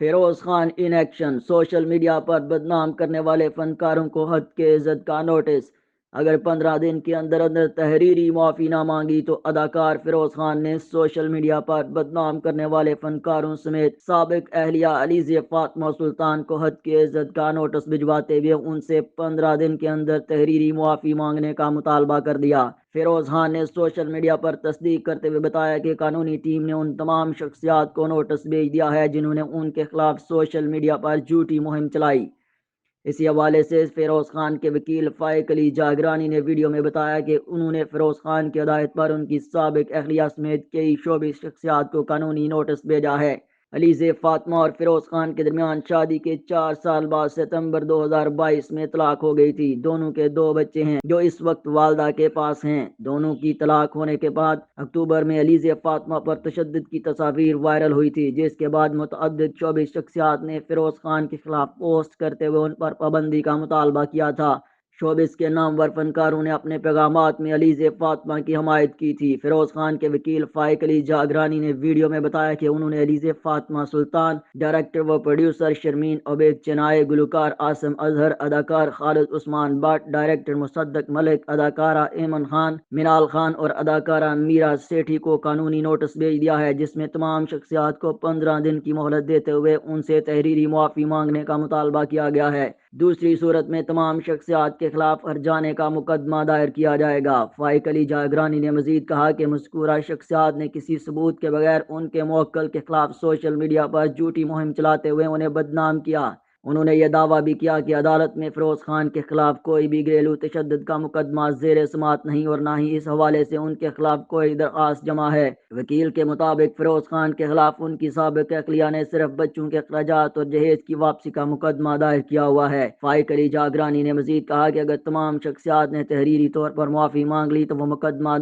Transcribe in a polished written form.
Feroz Khan in action, social media پر بدنام کرنے والے فنکاروں کو حد کے عزت کا نوٹس۔ اگر 15 دن کے اندر اندر تحریری معافی نہ مانگی تو اداکار فیروز خان نے سوشل میڈیا پر بدنام کرنے والے فنکاروں سمیت سابق اہلیہ علیزہ فاطمہ سلطان کو حد کی عزت کا نوٹس بھجواتے ہوئے ان سے 15 دن کے اندر تحریری معافی مانگنے کا مطالبہ کر دیا۔ فیروز خان نے سوشل میڈیا پر تصدیق کرتے ہوئے بتایا کہ قانونی ٹیم نے ان تمام شخصیات کو نوٹس بھیج دیا ہے جنہوں نے ان کے خلاف سوشل میڈیا پر جھوٹی مہم چلائی۔ اسی حوالے سے فیروز خان کے وکیل فائق علی جاگرانی نے ویڈیو میں بتایا کہ انہوں نے فیروز خان کی ہدایت پر ان کی سابق اہلیہ سمیت کئی شعبی شخصیات کو قانونی نوٹس بھیجا ہے۔ علیزہ فاطمہ اور فیروز خان کے درمیان شادی کے 4 سال بعد ستمبر 2022 میں طلاق ہو گئی تھی۔ دونوں کے 2 بچے ہیں جو اس وقت والدہ کے پاس ہیں۔ دونوں کی طلاق ہونے کے بعد اکتوبر میں علیزہ فاطمہ پر تشدد کی تصاویر وائرل ہوئی تھی، جس کے بعد متعدد شعبی شخصیات نے فیروز خان کے خلاف پوسٹ کرتے ہوئے ان پر پابندی کا مطالبہ کیا تھا۔ شوبز کے نامور فنکاروں نے اپنے پیغامات میں علیزہ فاطمہ کی حمایت کی تھی۔ فیروز خان کے وکیل فائق علی جاگرانی نے ویڈیو میں بتایا کہ انہوں نے علیزہ فاطمہ سلطان، ڈائریکٹر و پروڈیوسر شرمین عبید چنائے، گلوکار عاصم اظہر، اداکار خالد عثمان بٹ، ڈائریکٹر مصدق ملک، اداکارہ ایمن خان، منال خان اور اداکارہ میرا سیٹھی کو قانونی نوٹس بھیج دیا ہے، جس میں تمام شخصیات کو 15 دن کی مہلت دیتے ہوئے ان سے تحریری معافی مانگنے کا مطالبہ کیا گیا ہے۔ دوسری صورت میں تمام شخصیات کے خلاف ہرجانے کا مقدمہ دائر کیا جائے گا۔ فائق علی جاگرانی نے مزید کہا کہ مذکورہ شخصیات نے کسی ثبوت کے بغیر ان کے موکل کے خلاف سوشل میڈیا پر جھوٹی مہم چلاتے ہوئے انہیں بدنام کیا۔ انہوں نے یہ دعویٰ بھی کیا کہ عدالت میں فیروز خان کے خلاف کوئی بھی گھریلو تشدد کا مقدمہ زیر سماعت نہیں اور نہ ہی اس حوالے سے ان کے خلاف کوئی درخواست جمع ہے۔ وکیل کے مطابق فیروز خان کے خلاف ان کی سابق اہلیہ نے صرف بچوں کے اخراجات اور جہیز کی واپسی کا مقدمہ دائر کیا ہوا ہے۔ فائق علی جاگرانی نے مزید کہا کہ اگر تمام شخصیات نے تحریری طور پر معافی مانگ لی تو وہ مقدمہ